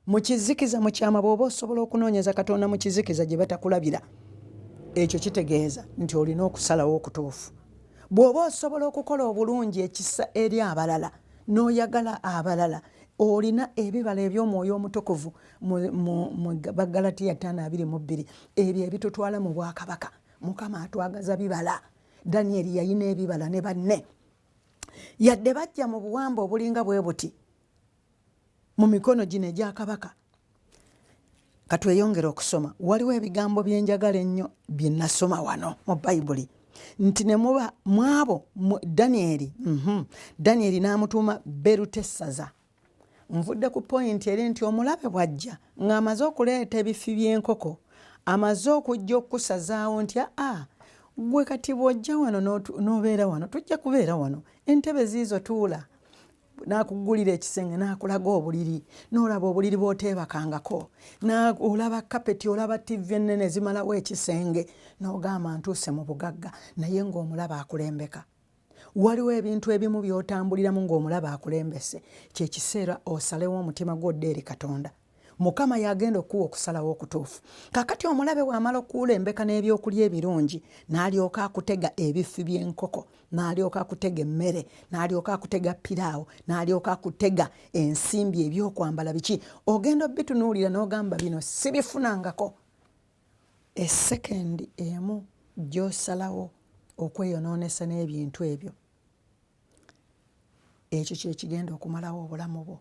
mu kizikiza mu kyama bw'oba osobola okunoonyeza katonda mu kizikiza gye batakulabira, ekyo kitegeeza nti olina okusalawo okutuufu. Bw'oba osobola okukola obulungi ekisa eri abalala n'oyagala abalala, olina ebibala eby'omwoyo omutukuvu mu Bagalatiya 5:22 ebyo ebitutwala mu bwakabaka. Mukama atwagaza bibala. Danyeri yalina ebibala ne banne, yadde bajja mu buwamba obulinga bwe buti mu mikono gino egya kabaka. Katweyongere okusoma. Waliwo ebigambo byenjagala ennyo bye nasoma wano mu Bayibuli nti ne muba mwabo Danyeri n'amutuuma Berutesazza. Nvudde ku point eri nti omulabe bwajja ng'amaze okuleeta ebifi by'enkoko, amaze okujja okusazaawo nti gwe kati bw'ojja wano n'obeera wano, tujja kubeera wano, entebe ziizo tuula, n'akugulira ekisenge n'akulaga obuliri, n'olaba obuliri bw'oteebakangako, olaba kapeti, olaba TV ennene zimalawo ekisenge, n'ogamba ntuuse mu bugagga, naye ng'omulaba akulembeka. Waliwo ebintu ebimu by'otambuliramu ng'omulaba akulembese, kye kiseera osalewo omutima gw'odde eri Katonda. Mukama yagenda okuwa okusalawo okutuufu. Kakati omulabe bw'amala okulembeka n'ebyokulya ebirungi, n'alyoka akutega ebifi by'enkoko, n'alyoka akutega emmere, n'alyoka akutega piraawo, n'alyoka akutega ensimbi, ebyokwambala biki, ogenda obitunuulira n'ogamba bino sibifunangako. Esekendi emu gy'osalawo okweyonoonesa n'ebintu ebyo, ekyo kye kigenda okumalawo obulamu bwo.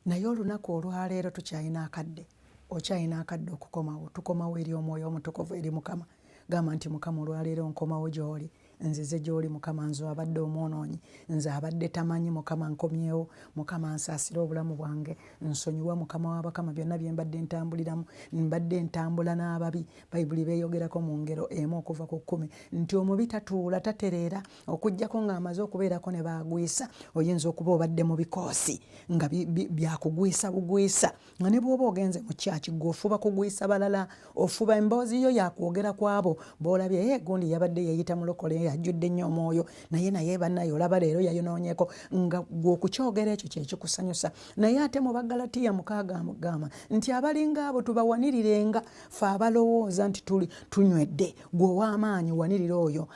Naye olunaku olwaleero tukyalina akadde, okyalina akadde okukomawo. Tukomawo eri omwoyo omutukuvu, eri Mukama. Gamba nti Mukama olwaleero nkomawo gy'oli, nzize gy'oli Mukama, nze abadde omwonoonyi, nze abadde tamanyi Mukama nkomyewo, Mukama nsaasira obulamu bwange, nsonyiwa Mukama w'abakama byonna bye mbadde ntambuliramu, mbadde ntambula n'ababi. Bayibuli beeyogerako mu ngero emu okuva ku 10 nti omubi tatuula tatereera okuggyako ng'amaze okubeerako ne baagwisa. Oyinza okuba obadde mu bikoosi nga byakugwisa bugwisa, nga ne bw'oba ogenze mu kyaki gwe ofuba kugwisa balala, ofuba emboozi yo yakwogera kwabo b'olabye gundi yabadde yeyita mulokole ajjudde nnyo omwoyo, naye bannaye olaba leero yayonoonyeko, nga gwe okukyogera ekyo kye kikusanyusa. Naye ate mu Bagalatiya 6:gamba nti abalinga abo tubawanirirenga ffe abalowooza nti tunywedde, gwe ow'amaanyi wanirira oyo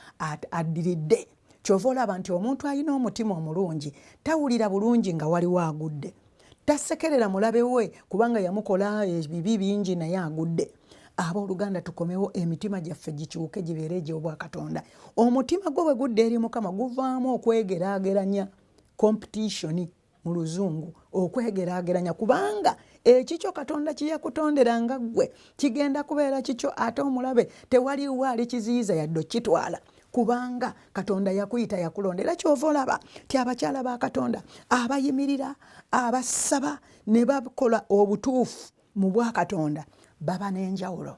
addiridde. Kyova olaba nti omuntu alina omutima omulungi tawulira bulungi nga waliwo agudde, tasekerera mulabe we kubanga yamukola ebibi bingi naye agudde. Abooluganda tukomewo emitima gyaffe gikyuke gibeere egy'obwa Katonda. Omutima gwo bwe gudde eri Mukama guvaamu okwegeraageranya, competition mu luzungu, okwegeraageranya, kubanga ekikyo Katonda kye yakutondera nga ggwe kigenda kubeera kikyo, ate omulabe tewaliwo alikiziyiza yadde okitwala, kubanga Katonda yakuyita yakulondera. Kyova olaba ti abakyala ba Katonda abayimirira, abasaba ne bakola obutuufu mu bwa Katonda baba n'enjawulo.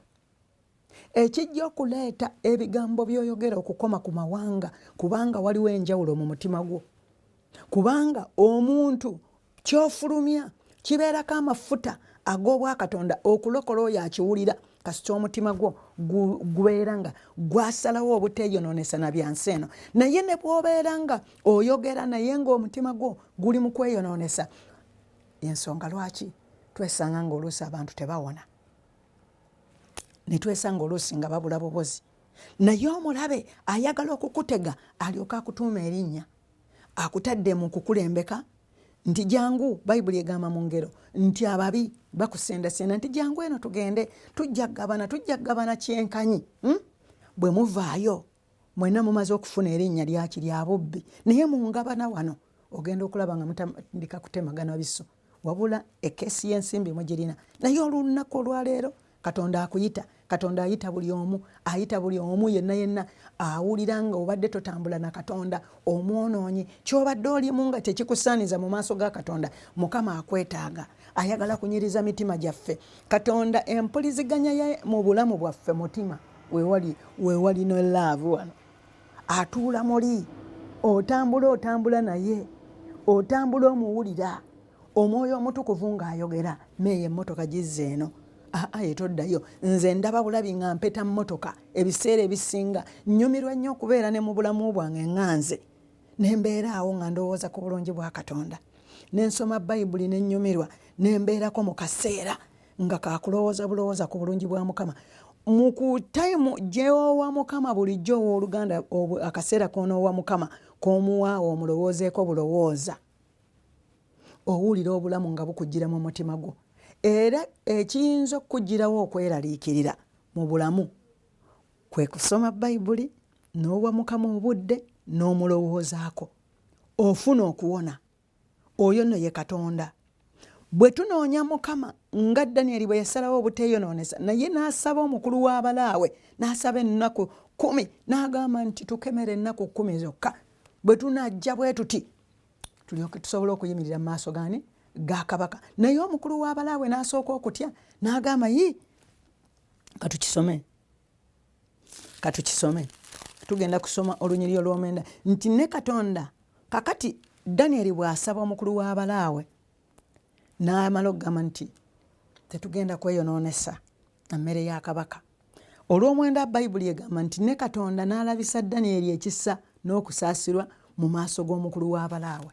Ekijja okuleeta ebigambo by'oyogera okukoma ku mawanga, kubanga waliwo enjawulo mu mutima gwo, kubanga omuntu ky'ofulumya kibeerako amafuta ag'obwa Katonda okulokola oyo akiwulira, kasita omutima gwo gubeera nga gwasalawo obuteeyonoonesa na byansi eno. Naye ne bw'obeera nga oyogera naye ng'omutima gwo guli mu kweyonoonesa, ensonga lwaki twesanga ng'oluusi abantu tebawona, ne twesanga oluusi nga babula bubozi. Naye omulabe ayagala okukutega alyoka akutuuma erinnya, akutadde mu kukulembeka nti jangu. Bayibuli egamba mu ngero nti ababi bakusendasenda nti jangu eno tugende, tujja gabana kyenkanyi. Bwe muvaayo mwenna mumaze okufuna erinnya lyaki lya bubbi, naye mu ngabana wano ogenda okulaba nga mutandika kutemagana biso, wabula ekesi y'ensimbi mugirina. Naye olunaku olwaleero Katonda akuyita. Katonda ayita buli omu yenna awulira nga obadde totambula na Katonda, omwonoonyi, ky'obadde olimu nga tekikusaaniza mu maaso ga Katonda. Mukama akwetaaga, ayagala kunyiriza mitima gyaffe. Katonda empuliziganya ye mu bulamu bwaffe mutima weewali no love wano, atuula muli, otambula naye, otambula omuwulira, omwoyo omutukuvu ng'ayogera. Meeyo emmotoka gizze eno, etoddayo, nze ndaba bulabi nga mpeta mmotoka. Ebiseera ebisinga nnyumirwa nnyo okubeera ne mu bulamu bwange nganze, ne mbeera awo nga ndowooza ku bulungi bwa Katonda, ne nsoma Bayibuli ne nnyumirwa, nembeerako mu kaseera nga kakulowooza bulowooza ku bulungi bwa Mukama. Mu kutayimu gyeowa Mukama bulijjo owooluganda akaseera k'onoowa Mukama k'omuwa omulowoozeeko bulowooza, owulira obulamu nga bukujjira mu mutima gwo. Era ekiyinza okukugirawo okweraliikirira mu bulamu kwe kusoma Bayibuli n'owa Mukama obudde n'omulowoozaako, ofuna okuwona. Oyo nno ye Katonda. Bwe tunoonya Mukama nga Danyeri bwe yasalawo obuteeyonoonesa, naye n'asaba omukulu w'abalaawe, n'asaba ennaku 10, n'agamba nti tukemere ennaku 10 zokka. Bwe tunajja bwe tuti tulyoke tusobole okuyimirira mu maaso gaani ga kabaka. Naye omukulu w'abalaawe n'asooka okutya, n'agamba katukisome. Tugenda kusoma olunyiriri olw'omwenda nti ne Katonda kakati Danyeri bw'asaba omukulu w'abalaawe n'amala okugamba nti tetugenda kweyonoonesa na mmere ya kabaka. Olw'omwenda Bayibuli egamba nti ne Katonda n'alabisa Danyeri ekisa n'okusaasirwa mu maaso g'omukulu w'abalaawe.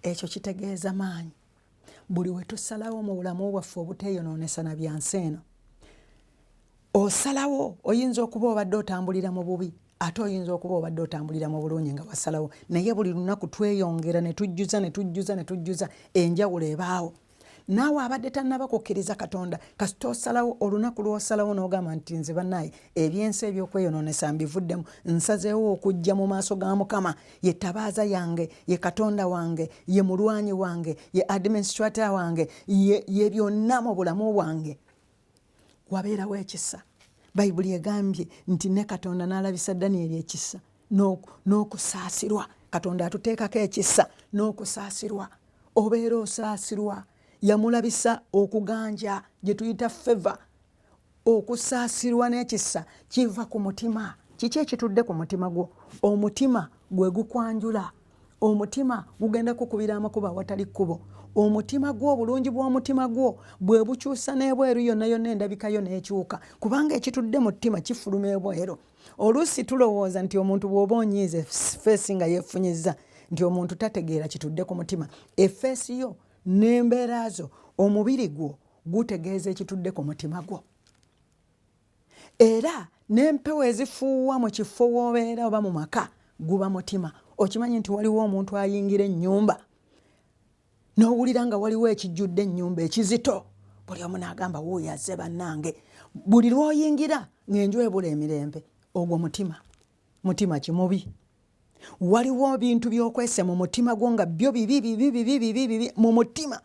Ekyo kitegeeza maanyi. Buli we tusalawo mu bulamu bwaffe obuteeyonoonesa na byansi eno, osalawo oyinza okuba obadde otambulira mu bubi, ate oyinza okuba obadde otambulira mu bulungi nga wasalawo, naye buli lunaku tweyongera ne tujjuza enjawulo ebaawo. Naawe abadde tannaba kukkiriza Katonda, kasita osalawo olunaku lw'osalawo n'ogamba nti nze bannaaye ebyensi ebyokweyonoonesa mbivuddemu, nsazeewo okujja mu maaso ga Mukama, ye ttabaaza yange, ye Katonda wange, ye mulwanyi wange, ye administrator wange, ye byonna mu bulamu bwange. Wabeerawo ekisa. Bayibuli egambye nti ne Katonda n'alabisa Danyeri ekisa n'okusaasirwa. Katonda atuteekako ekisa n'okusaasirwa. Obeera osaasirwa. Yamulabisa okuganja gye tuyita favor. Okusaasirwa n'ekisa kiva ku mutima. Kiki ekitudde ku mutima gwo? Omutima gwe gukwanjula. Omutima gugenda kukubira amakubo awatali kkubo. Omutima gwo, obulungi bw'omutima gwo bwe bukyusa n'ebweru yonna endabikayo n'ekyuka. Kubanga ekitudde mu ttima kifuluma ebweru. Oluusi tulowooza nti omuntu bw'oba onyiize feesi nga yeefunyizza nti omuntu tategeera kitudde ku mutima. Effeesi yo n'embeera zo, omubiri gwo gutegeeza ekitudde ku mutima gwo. Era n'empewo ezifuuwa mu kifo w'obeera oba mu maka guba mutima. Okimanyi nti waliwo omuntu ayingira ennyumba n'owulira nga waliwo ekijjudde ennyumba ekizito, buli omu n'agamba wuuyo azze bannange. Buli lw'oyingira ng'enju ebula emirembe, ogwo mutima. Mutima kimubi. Waliwo ebintu by'okwese mu mutima gwo nga byo bibi mu mutima.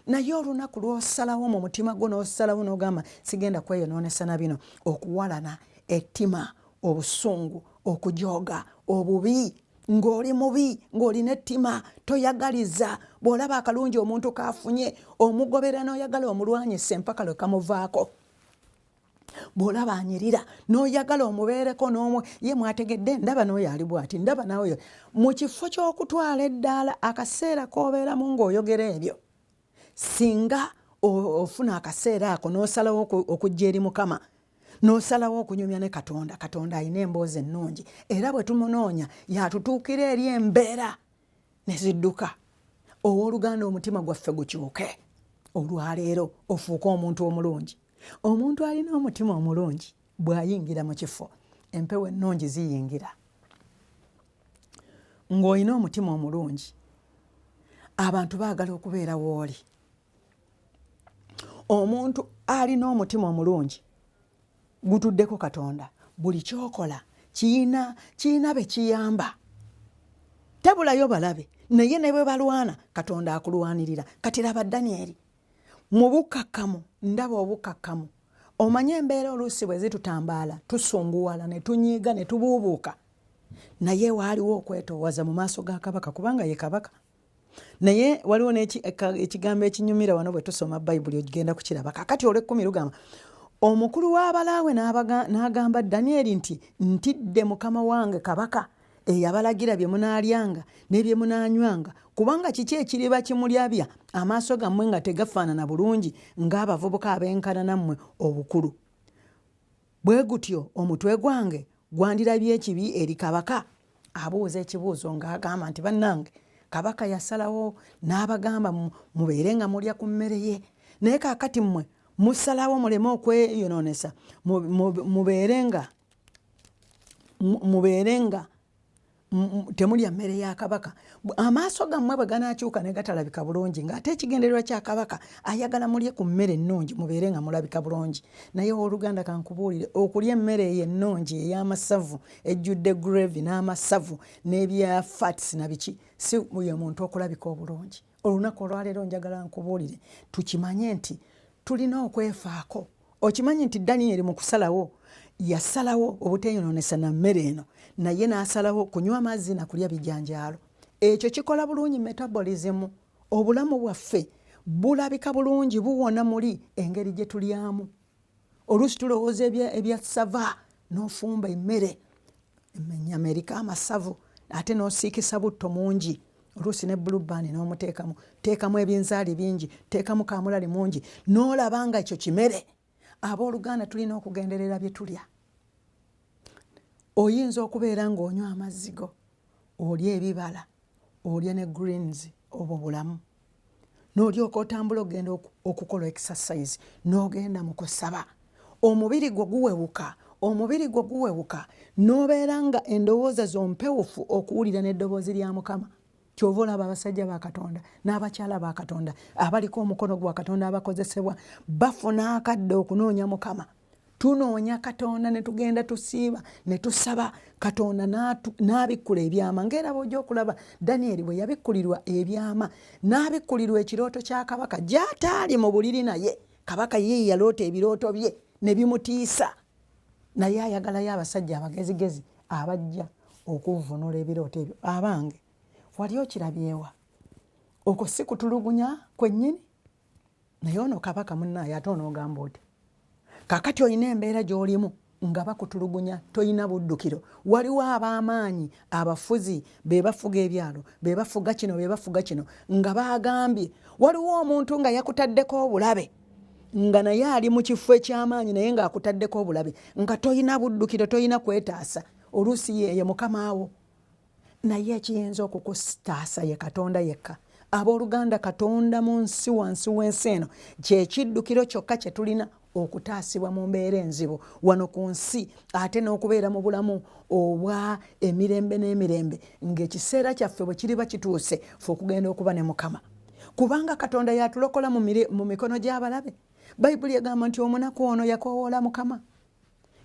Naye olunaku lw'osalawo mu mutima gwo n'osalawo n'ogamba sigenda kweyonoonesa na bino, okuwalana, ettima, obusungu, okujooga, obubi, ng'oli mubi, ng'olina ettima, toyagaliza. Bw'olaba akalungi omuntu kaafunye, omugobera n'oyagala omulwanyisa empaka lwe kamuvaako. Bw'olaba anyirira n'oyagala omubeereko ye mwategedde ndaba n'oyo ali bw'ati, ndaba nawe. Mu kifo ky'okutwala eddaala akaseera k'obeeramu ng'oyogera ebyo, singa ofuna akaseera ako n'osalawo okujja eri Mukama, n'osalawo okunyumya ne Katonda. Katonda alina emboozi ennungi, era bwe tumunoonya yatutuukira eri embeera ne zidduka. Owooluganda omutima gwaffe gukyuke. Olwaleero ofuuke omuntu omulungi. Omuntu alina omutima omulungi bw'ayingira mu kifo, empewo ennungi ziyingira. Ng'olina omutima omulungi, abantu baagala okubeera w'oli. Omuntu alina omutima omulungi gutuddeko Katonda, buli kyokola kiyina be kiyamba. Tabulayo balabe, naye ne bwe balwana Katonda akulwanirira. Kati laba Danyeri mu bukakkamu, ndaba obukakkamu. Omanye embeera oluusi bwe zitutambaala, tusunguwala ne tunyiiga ne tubuubuuka. Naye waaliwo okwetoowaza mu maaso ga kabaka, kubanga ye kabaka. Naye waliwo ekigambo ekinyumira wano bwe tusoma Bayibuli ogenda kukiraba. Kakati olw'ekkumi lugamba omukulu w'abalaawe n'agamba Danyeri nti ntidde mukama wange kabaka eyabalagira bye munaalyanga ne bye munaanywanga, kubanga kiki ekiriba kimulyabya amaaso gammwe nga tegafaanana bulungi ng'abavubuka ab'enkana nammwe obukulu. Bwe gutyo omutwe gwange gwandirabye ekibi eri kabaka? Abuuza ekibuuzo ng'agamba nti bannange kabaka yasalawo n'abagamba mubeere nga mulya ku mmere ye naye kaakati mmwe musalawo muleme okweyonoonesa mubeere nga temulya mmere ya kabaka amaaso gammwe bwe ganaakyuka ne gatalabika bulungi ng'ate ekigendererwa kya kabaka ayagala mulye ku mmere ennungi mubeere nga mulabika bulungi naye oluganda kankubuulire okulya emmere eyo ennungi ey'amasavu ejjudde gravy n'amasavu n'ebya fats na biki si ye muntu okulabika obulungi olunaku olwaleero njagala nkubuulire tukimanye nti tulina okwefaako okimanyi nti Daniel mu kusalawo yasalawo obuteeyonoonesa na mmere eno naye n'asalawo kunywa amazzi na kulya bijanjaalo ekyo kikola bulungi metabolism obulamu bwaffe bulabika bulungi buwona muli engeri gye tulyamu oluusi tulowooza ebya sava n'ofumba emmere ennyama eriko amasavu ate n'osiikisa butto mungi oluusi ne blueband n'omuteekamu teekamu ebinzaali bingi teekamu kamulali mungi n'olaba nga ekyo kimere abooluganda tulina okugenderera bye tulya oyinza okubeera ng'onywa amazzigo olya ebibala olya ne greens obwo bulamu n'olyoka otambula ogenda okukola exercise n'ogenda mu kusaba omubiri gwo guwewuka n'obeera nga endowooza zompewufu okuwulira n'eddoboozi lya Mukama kyova olaba abasajja ba Katonda n'abakyala ba Katonda abaliko omukono gwa Katonda abakozesebwa bafuna akadde okunoonya Mukama tunoonya Katonda ne tugenda tusiiba ne tusaba Katonda n'abikkula ebyama ng'era bw'ojja okulaba Daniel bwe yabikkulirwa ebyama n'abikkulirwa ekirooto kya kabaka gy'ataali mu buliri naye kabaka ye yaloota ebirooto bye ne bimutiisa naye ayagalayo abasajja abagezigezi abajja okuvunula ebirooto ebyo abange wali okirabyewa okwo si kutulugunya kwennyini naye ono kabaka munnaye ate onoogamba oti kakati olina embeera gy'olimu nga bakutulugunya toyina buddukiro waliwo ab'amaanyi abafuzi be bafuga ebyalo be bafuga kino nga bagambye waliwo omuntu nga yakutaddeko obulabe nga naye ali mu kifo eky'amaanyi naye ng'akutaddeko obulabe nga toyina buddukiro toyina kwetaasa oluusi ye Mukama wo naye ekiyinza okukutaasa ye Katonda yekka abooluganda Katonda mu nsi wansi w'ensi eno kyekiddukiro kyokka kye tulina okutaasibwa mu mbeera enzibu wano ku nsi ate n'okubeera mu bulamu obwa emirembe n'emirembe ng'ekiseera kyaffe bwe kiriba kituuse fe okugenda okuba ne Mukama kubanga Katonda yatulokola mu mikono gy'abalabe Bayibuli egamba nti omunaku ono yakoowoola Mukama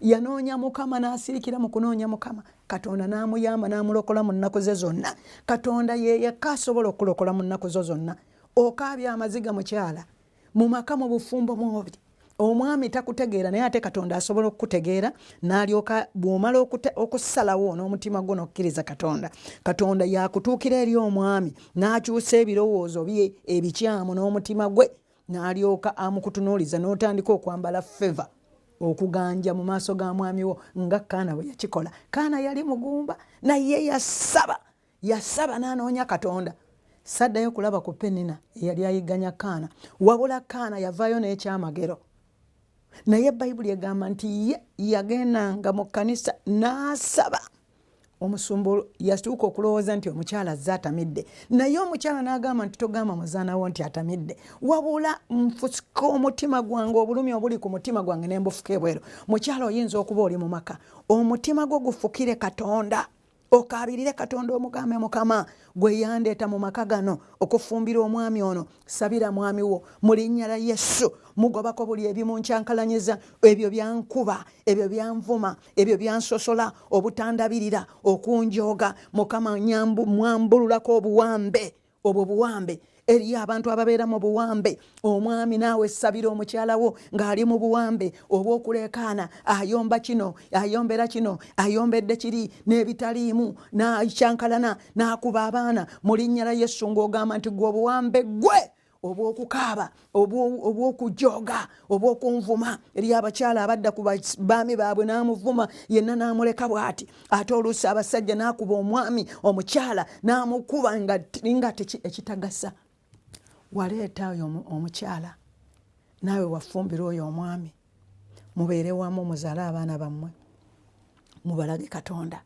yanoonya Mukama n'asirikira mu kunoonya Mukama Katonda n'amuyamba n'amulokola mu nnaku ze zonna Katonda ye yekka asobola okulokola mu nnaku zo zonna okaabya amaziga mukyala mu maka mu bufumbo mwobiri omwami takutegeera naye ate Katonda asobola okukutegeera n'alyoka bw'omala okusalawo n'omutima gwo n'okkiriza Katonda yakutuukira eri omwami n'akyusa ebirowoozo bye ebikyamu n'omutima gwe n'alyoka amukutunuuliza n'otandika okwambala feva okuganja mu maaso ga mwami wo nga Kaana bwe yakikola Kaana yali mugumba naye yasaba n'anoonya Katonda saddayo kulaba ku Penina eyali ayigganya Kaana wabula Kaana yavaayo n'ekyamagero naye Bayibuli egamba nti ye yagendanga mu kkanisa n'asaba omusumba yatuuka okulowooza nti omukyala azze atamidde naye omukyala n'agamba nti togamba muzaanawo nti atamidde wabula nfusika omutima gwange obulumi obuli ku mutima gwange ne mbufuka ebweru mukyala oyinza okuba oli mu maka omutima gwo gufukire Katonda okaabirire Katonda omugambe Mukama gwe yandeeta mu maka gano okufumbira omwami ono sabira mwami wo mu linnya lya Yesu mugobako buli ebimunkyankalanyiza ebyo byankuba ebyo byanvuma ebyo byansosola obutandabirira okunjooga Mukama mwambululako obuwambe obwo buwambe eri abantu ababeera mu buwambe omwami naawe sabira omukyala wo ng'ali mu buwambe obw'okuleekaana ayomba kino ayombera kino ayombedde kiri n'ebitaliimu n'akyankalana n'akuba abaana mu linnya lya Yesu ng'ogamba nti gwe obuwambe gwe obw'okukaaba obw'okujooga obw'okunvuma eri abakyala abadda ku baami baabwe n'amuvuma yenna n'amuleka bw'ati ate oluusi abasajja n'akuba omwami omukyala n'amukuba nga ekitagasa waleeta oyo omukyala naawe wafumbira oyo omwami mubeere wamu muzaale abaana bammwe mubalage Katonda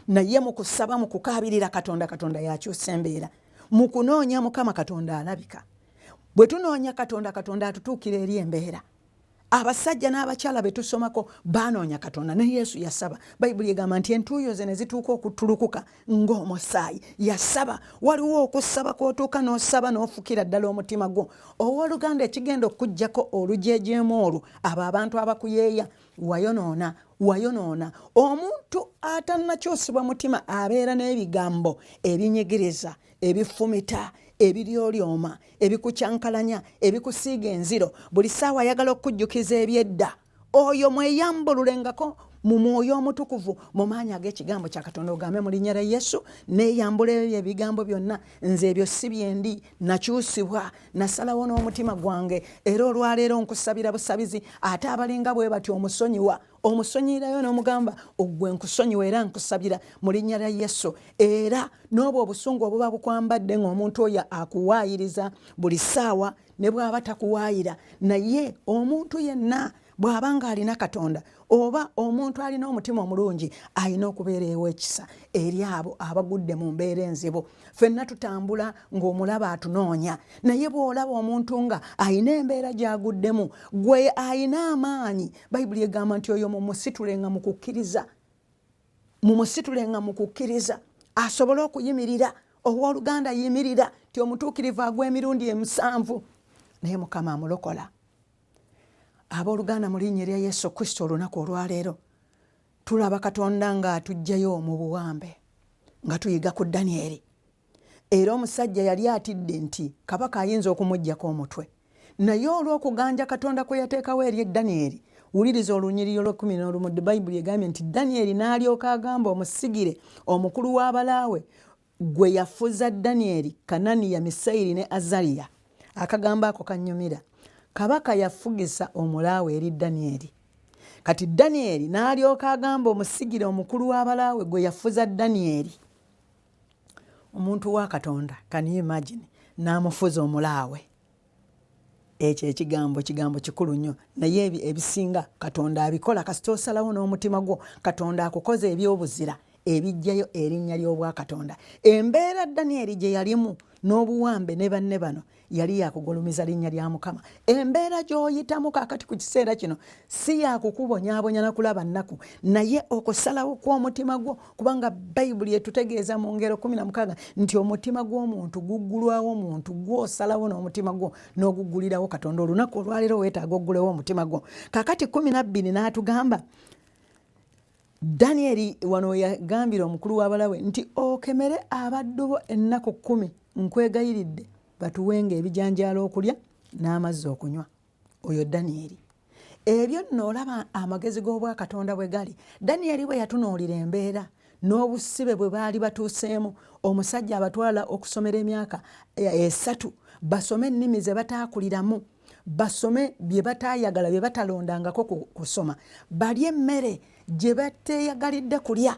naye mu kusaba mu kukaabirira Katonda yakyusa embeera mu kunoonya Mukama Katonda alabika. Bwe tunoonya Katonda, Katonda atutuukira eri embeera. Abasajja n'abakyala be tusomako baanoonya Katonda ne Yesu yasaba. Bayibuli egamba nti entuuyo ze ne zituuka okutulukuka ng'omusaayi. Yasaba. Waliwo okusaba kw'otuuka n'osaba n'ofukira ddala omutima gwo. Owooluganda ekigenda okuggyako olujeejeemu olwo abo abantu abakuyeeya wayonoona. Omuntu atannakyosibwa mutima abeera n'ebigambo ebinyegereza, ebifumita, ebiryolyoma, ebikucyankalanya, ebikusiiga enziro, buli ssaawa ayagala okujjukiza ebyedda. Oyo mweyambululengako mu mwoyo omutukuvu mu maanyi ag'ekigambo kya Katonda, ogambe mu linnya lya Yesu neeyambula ebyo ebigambo byonna. Nze ebyo si byendi, nakyusibwa, nasalawo n'omutima gwange, era olwaleero nkusabira busabizi. Ate abalinga bwe batyo omusonyiirayo n'omugamba ogwe nkusonyiwa era nkusabira mu linnya lya Yesu. Era n'obwo obusungu obuba bukwambadde ng'omuntu oyo akuwaayiriza buli ssaawa ne bw'aba takuwaayira, naye omuntu yenna bw'abanga alina Katonda oba omuntu alina omutima omulungi alina okubeera ew'ekisa eri abo abagudde mu mbeera enzibu. Ffenna tutambula ng'omulaba atunoonya, naye bw'olaba omuntu nga alina embeera gy'aguddemu, gwe alina amaanyi. Bayibuli egamba nti oyo mumusitulenga mu kukkiriza asobole okuyimirira. Owooluganda yimirira ti omutuukirivu agwa emirundi 7 naye Mukama amulokola. Abooluganda mu linnya lya Yesu Kristo olunaku olwaleero tulaba Katonda nga atuggyayo mu buwambe nga tuyiga ku Danyeri. Era omusajja yali atidde nti kabaka ayinza okumuggyako omutwe, naye olw'okuganja Katonda kwe yateekawo eri Danyeri, wuliriza olunyiriro lw'11. Bayibuli egambye nti Danyeri n'alyoka agamba omusigire omukulu w'abalaawe gwe yafuza Danyeri, Kananiya, Misayiri ne Azaliya. Akagambo ako kannyumira. Kabaka yafugisa omulaawe eri Danyeri. Kati Danyeri n'alyoka agamba omusigire omukulu w'abalaawe gwe yafuza Danyeri. Omuntu wa Katonda, can you imagine, n'amufuza omulaawe. Ekyo kigambo kikulu nnyo, naye ebisinga Katonda abikola kasita osalawo n'omutima gwo. Katonda akukoza ebyobuzira ebijjayo erinnya ly'obwa Katonda. Embeera Danyeri gye yalimu n'obuwambe ne banne bano yali yakugulumiza linnya lya Mukama. Embeera gy'oyitamu kakati ku kiseera kino si yakukubonyaabonya na kulaba nnaku, naye okusalawo kw'omutima gwo, kubanga Bayibuli etutegeeza mu Ngero 16 nti omutima gw'omuntu guggulwawo omuntu gw'osalawo n'omutima gwo n'oguggulirawo Katonda. Olunaku olwaleero weetaaga oggulewo omutima gwo. Kakati 12 n'atugamba Danyeri wano yagambira omukulu w'abalaawe nti okemere abaddu bo ennaku 10 nkwegayiridde batuwenga ebijanjaalo okulya n'amazzi okunywa. Oyo Danyeri. Ebyo nno olaba amagezi g'obwa Katonda bwe gali. Danyeri bwe yatunuulira embeera n'obusibe bwe baali batuuseemu, omusajja abatwala okusomera emyaka 3 basome ennimi ze bataakuliramu, basome bye bataayagala, bye batalondangako kusoma, balye emmere gye bateeyagalidde kulya.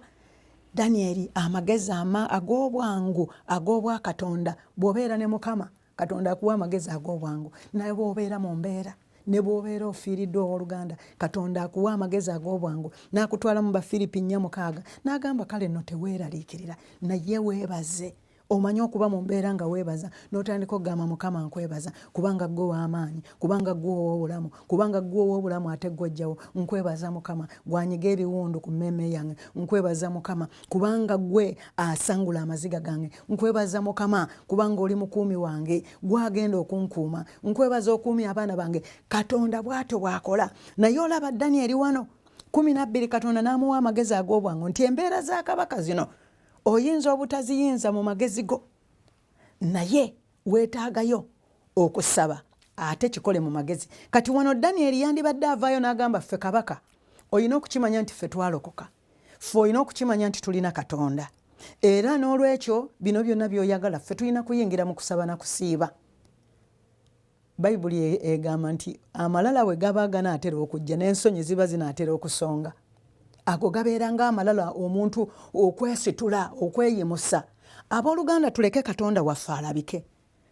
Danyeri amagezi ag'obwangu ag'obwa Katonda. Bw'obeera ne Mukama, Katonda akuwa amagezi ag'obwangu. Naye bw'obeera mu mbeera, ne bw'obeera ofiiriddwe owooluganda, Katonda akuwa amagezi ag'obwangu. N'akutwala mu Bafiripi 4:6 n'agamba kale nno teweeraliikirira, naye weebaze. Omanyi okuba mu mbeera nga weebaza n'otandika okugamba Mukama nkwebaza kubanga ggwe w'amaanyi, kubanga ggwe ow'obulamu, kubanga ggwe ow'obulamu ate ggw'ojjawo. Nkwebaza Mukama gwanyiga ebiwundu ku mmeeme yange. Nkwebaza Mukama kubanga ggwe asangula amaziga gange. Nkwebaza Mukama kubanga oli mukuumi wange gwagenda okunkuuma. Nkwebaza okuumya abaana bange. Katonda bw'atyo bw'akola. Naye olaba Danyeri wano 12 Katonda n'amuwa amagezi ag'obwangu nti embeera za kabaka zino oyinza obutaziyinza mu magezi go, naye weetaagayo okusaba ate kikole mu magezi. Kati wano Danyeri yandibadde avaayo n'agamba ffe kabaka olina okukimanya nti ffe twalokoka, ffe olina okukimanya nti tulina Katonda, era n'olwekyo bino byonna by'oyagala ffe tulina kuyingira mu kusaba na kusiiba. Bayibuli egamba nti amalala we gaba ganaatera okujja n'ensonyi ziba zinaatera okusonga. Ago gabeera ng'amalala omuntu okwesitula, okweyimusa. Abooluganda tuleke Katonda waffe alabike.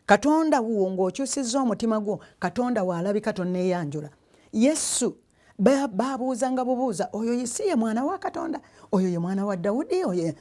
Katonda wo ng'okyusizza omutima gwo, Katonda w'alabika tonneeyanjula. Yesu baabuuzanga bubuuza, oyo si ye mwana wa Katonda, oyo ye mwana wa Dawudi, oyo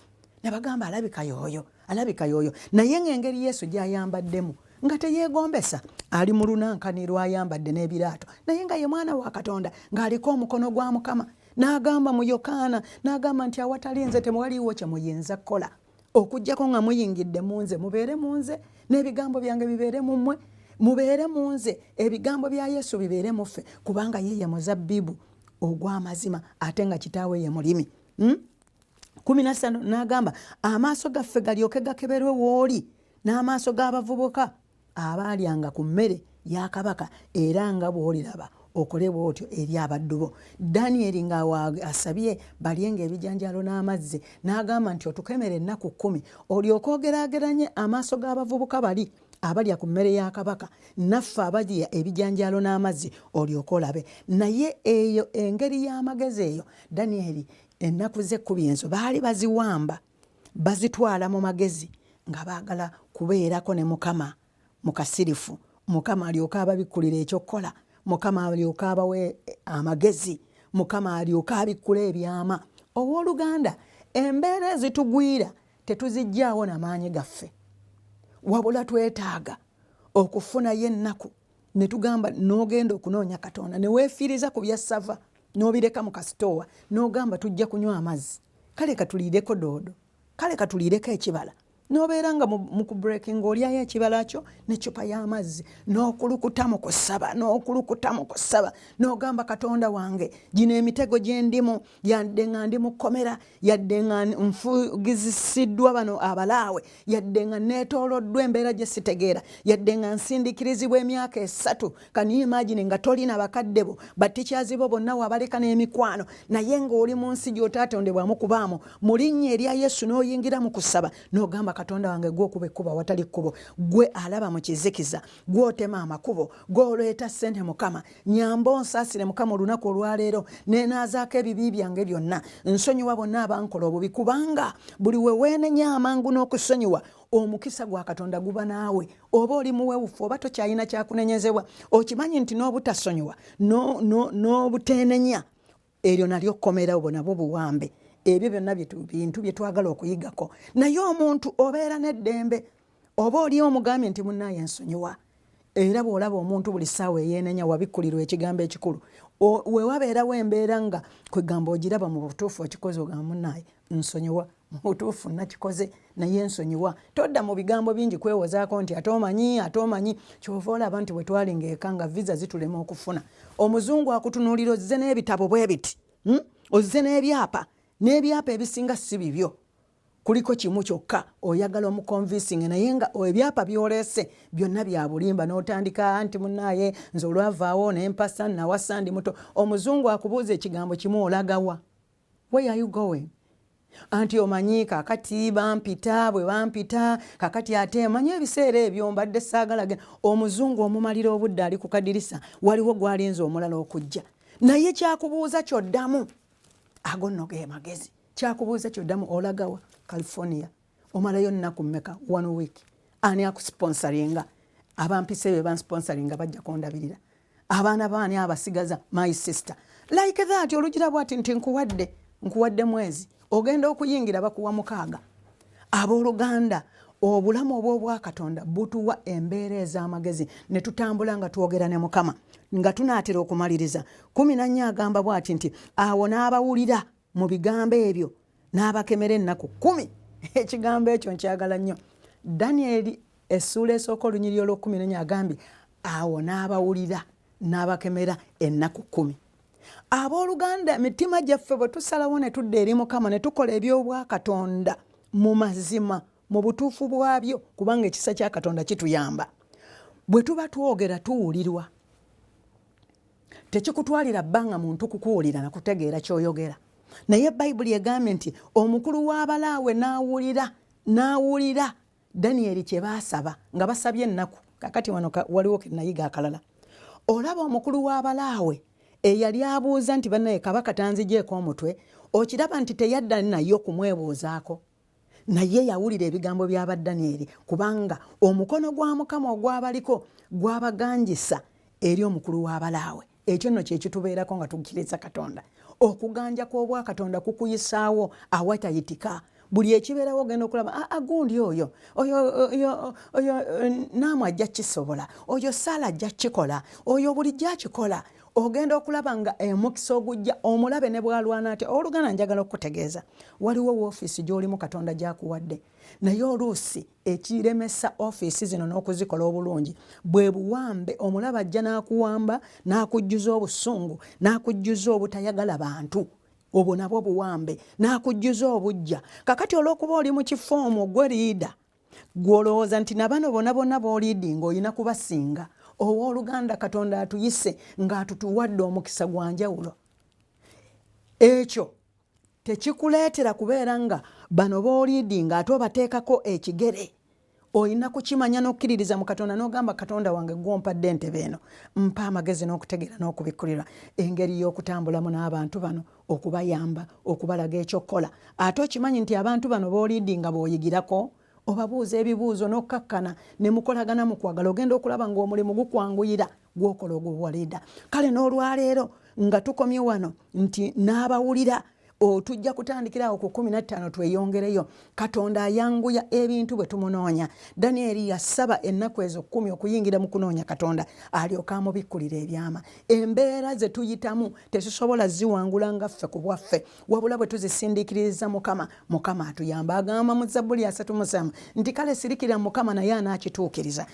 ne bagamba alabika y'oyo. alabika yoyo naye ng'engeri Yesu gy'ayambaddemu nga teyeegombesa ali mu lunankani lw'ayambadde n'ebiraato naye nga ye mwana wa Katonda ng'aliko omukono gwa Mukama n'agamba mu Yokaana n'agamba nti awatali nze temwaliwo kye muyinza kukola okuggyako nga muyingidde mu nze mubeere mu nze n'ebigambo byange bibeere mu mmwe mubeere mu nze ebigambo bya Yesu bibeere mu ffe kubanga ye ye muzabbibu ogw'amazima ate nga kitaawe ye mulimi 15 n'agamba amaaso gaffe galyoke gakeberwe w'oli n'amaaso g'abavubuka abaalyanga ku mmere ya kabaka era nga bw'oliraba okole bw'otyo eri abaddu bo. Danyeri nga asabye balyenga ebijanjalo n'amazzi n'agamba nti otukemere ennaku 10 olyoke ogeraageranye amaaso g'abavubuka bali abalya ku mmere ya kabaka naffe abalya ebijanjalo n'amazzi olyoke olabe. Naye eyo engeri y'amagezi eyo Danyeri ennaku ze 10 enzo baali baziwamba bazitwala mu magezi nga baagala kubeerako ne Mukama mu kasirifu Mukama alyoke ababikkulira ekyokukola Mukama alyoke abawe amagezi Mukama alyoke abikkula ebyama. Owooluganda embeera ezitugwira tetuzijjaawo n'amaanyi gaffe wabula twetaaga okufunayo ennaku ne tugamba n'ogenda okunoonya Katonda ne weefiiriza ku byassava n'obireka mu kasitoowa n'ogamba tujja kunywa amazzi kale katuliireko doodo kale katuliireko ekibala n'obeera nga mu kubreaking olyayo ekibala kyo n'eccupa y'amazzi n'okulukuta mu kusaba n'ogamba Katonda wange gino emitego gye ndimu yadde nga ndi mu kkomera yadde nga nfugisiddwa bano abalaawe yadde nga neetooloddwa embeera gye sitegeera yadde nga nsindikirizibwa emyaka 3 can you imagine nga tolina bakadde bo batikyazi bo bonna wabaleka n'emikwano naye ng'oli mu nsi gy'otaatondebwamu kubaamu mu linnya erya Yesu n'oyingira mu kusaba n'ogamba Katonda wange gw'okuba ekkubo awatali kkubo gwe alaba mu kizikiza gw'otema amakubo gw'oleeta ssente Mukama nyamba onsaasire Mukama olunaku olwaleero neenaazaako ebibi byange byonna nsonyiwa bonna abankola obubi kubanga buli we weenenya amangu n'okusonyiwa omukisa gwa Katonda guba naawe oba oli muweewufu oba tokyalina kyakunenyezebwa okimanyi nti n'obutasonyiwa n'obuteenenya eryo nalyo kkomerawo nabwo buwambe. Ebyo byonna bintu bye twagala okuyigako naye omuntu obeera n'eddembe oba oli omugambye nti munnaye nsonyiwa era bw'olaba omuntu buli ssaawa eyeenenya wabikkulirwa ekigambo ekikulu we wabeerawo embeera nga kwegamba ogiraba mu butuufu okikoze ogamba munnaye nsonyiwa mu butuufu nakikoze naye nsonyiwa todda mu bigambo bingi kwewozaako nti ate omanyi kyova olaba nti bwe twalinga eka nga visa zitulema okufuna omuzungu akutunuulira ozze n'ebitabo bwe biti ozze n'ebyapa ebisinga si bibyo kuliko kimu kyokka oyagala omuconvincing naye nga ebyapa byoleese byonna bya bulimba n'otandika nti munnaye nze olwavaawo n'empasa nawasa ndi muto omuzungu akubuuza ekigambo kimu olagawa where are you going anti omanyi kakati bwe bampita kakati ate manyi ebiseera ebyo mbadde saagala omuzungu omumalira obudde ali ku kadirisa waliwo gwalinze omulala okujja naye kyakubuuza kyoddamu ago nno ge magezi kyakubuuza kyoddamu olagawa California omalayo nnaku mmeka 1 week ani akusponsoringa abampise be bansponsoringa bajja kondabirira abaana baani abasigaza my sister like that olugira bwati nti nkuwadde mwezi ogenda okuyingira bakuwa 6 abooluganda obulamu obw'obwa Katonda butuwa embeera ez'amagezi ne tutambula nga twogera ne Mukama nga tunaatera okumaliriza 14 agamba bwati nti awo n'abawulira mu bigambo ebyo n'abakemera ennaku 10 ekigambo ekyo nkyagala nnyo Danyeri essuula esooka olunyiriri olw'14 agambye awo n'abawulira n'abakemera ennaku 10. Abooluganda mitima gyaffe bwe tusalawo ne tudda eri Mukama ne tukola eby'obwa Katonda mu mazima mu butuufu bwabyo kubanga ekisa kya Katonda kituyamba bwe tuba twogera tuwulirwa tekikutwalira bbanga muntu kukuwulira na kutegeera ky'oyogera naye Bayibuli egambye nti omukulu w'abalaawe n'awulira Danyeri kye baasaba nga basabye ennaku kakati wano waliwo kenayiga akalala olaba omukulu w'abalaawe eyali abuuza nti bannaye kabaka tanzigyeko omutwe okiraba nti teyadda nayo kumwebuuzaako naye yawulira ebigambo by'aba Danyeri kubanga omukono gwa Mukama ogwabaliko gwabaganjisa eri omukulu w'abalaawe ekyo nno kye kitubeerako nga tukkiriza Katonda okuganja kw'obwa Katonda kukuyisaawo awatayitika buli ekibeerawo ogenda okulaba gundi oyo naamu ajja kisobola, oyo Saala ajja kikola, oyo bulijjo akikola. Ogenda okulaba nga omukisa ogujja omulabe ne bwalwana ati oluganda njagala okutegeeza waliwo woofiisi gy'olimu Katonda gy'akuwadde, naye oluusi ekiremesa ofiisi zino n'okuzikola obulungi bwe buwambe. Omulabe ajja n'akuwamba n'akujjuza obusungu n'akujjuza obutayagala bantu, obwo nabwo buwambe, n'akujjuza obujja. Kakati olw'okuba oli mu kifo omwo gwe liida gw'olowooza nti na bano bonna b'oliidinga olina kubasinga. Owooluganda Katonda atuyise ng'atutuwadde omukisa gwa njawulo. Ekyo tekikuleetera kubeera nga bano b'oliidinga ate obateekako ekigere. Olina kukimanya n'okkiririza mu Katonda n'ogamba Katonda wange gw'ompadde entebe eno, mpa amagezi n'okutegeera n'okubikkulira engeri y'okutambulamu n'abantu bano, okubayamba, okubalaga ekyokukola. Ate okimanyi nti abantu bano b'oliidinga b'oyigirako obabuuza ebibuuzo n'okkakkana ne mukolagana mu kwagala, ogenda okulaba ng'omulimu gukwanguyira gw'okola ogw'obwaliida. Kale n'olwaleero nga tukomye wano nti n'abawulira tujja kutandikirawo ku 15 tweyongereyo. Katonda ayanguya ebintu bwe tumunoonya. Danieri yasaba ennaku ezo 10 okuyingira mu kunoonya Katonda alyoka amubikkulira ebyama. Embeera ze tuyitamu tetusobola ziwangula nga ffe ku bwaffe, wabula bwe tuzisindiikiririza Mukama, Mukama atuyamba. Agamba mu Zabbuli 3:7 nti kale sirikira Mukama naye anaakituukiriza.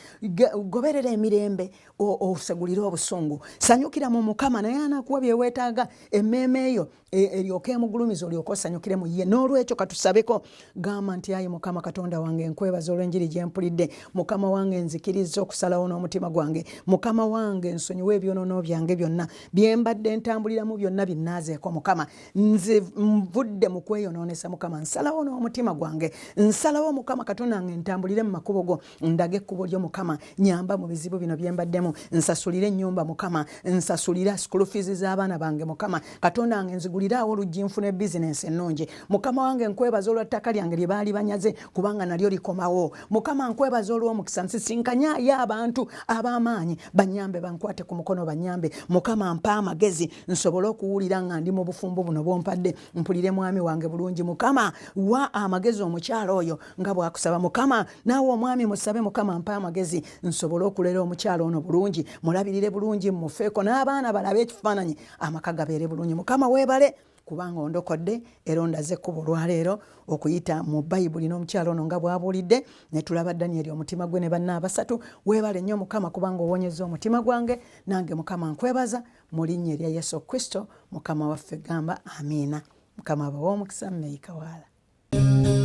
Goberera emirembe osegulire obusungu, sanyukira mu Mukama naye anaakuwa bye weetaaga. Emmeeme eyo eryoke emugulumiza olyoke osanyukire mu ye. N'olwekyo katusabeko, gamba nti ayi Mukama Katonda wange nkwebaza olw'enjiri gye mpulidde. Mukama wange nzikiriza okusalawo n'omutima gwange. Mukama wange nsonyiwe ebyonoono byange byonna bye mbadde ntambuliramu byonna binnaazeeko. Mukama nze nvudde mu kweyonoonesa. Mukama nsalawo n'omutima gwange, nsalawo Mukama Katonda wange ntambulire mu makubo go, ndage ekkubo lyo Mukama. Nyamba mu bizibu bino bye mbaddemu, nsasulire ennyumba Mukama, nsasulira school fees z'abaana bange Mukama Katonda wange, nziguliraawo oluggi nfune bizinensi ennungi. Mukama wange nkwebaza olw'ettaka lyange lye baali banyaze kubanga nalyo likomawo. Mukama nkwebaza olw'omukisa, nsisinkanyaayo abantu ab'amaanyi banyambe, bankwate ku mukono banyambe. Mukama mpa amagezi nsobole okuwulira nga ndi mu bufumbo buno bw'ompadde, mpulire mwami wange bulungi. Mukama wa amagezi omukyala oyo nga bw'akusaba. Mukama naawe omwami musabe, Mukama mpa amagezi nsobole okulera omukyala ono bulungi, mulabirire bulungi, mufeeko n'abaana balabe ekifaananyi, amaka gabeere bulungi. Mukama weebale kubanga ondokodde era ondaze ekkubo olwaleero okuyita mu Bayibuli n'omukyalo ono nga bw'abuulidde, ne tulaba Danieri omutima gwe ne banna abasatu. Weebale nnyo Mukama kubanga owonyezza omutima gwange. Nange Mukama nkwebaza mu linnya erya Yesu Kristo Mukama waffe, gamba amiina. Mukama abawe omukisa, mmeeyika waala.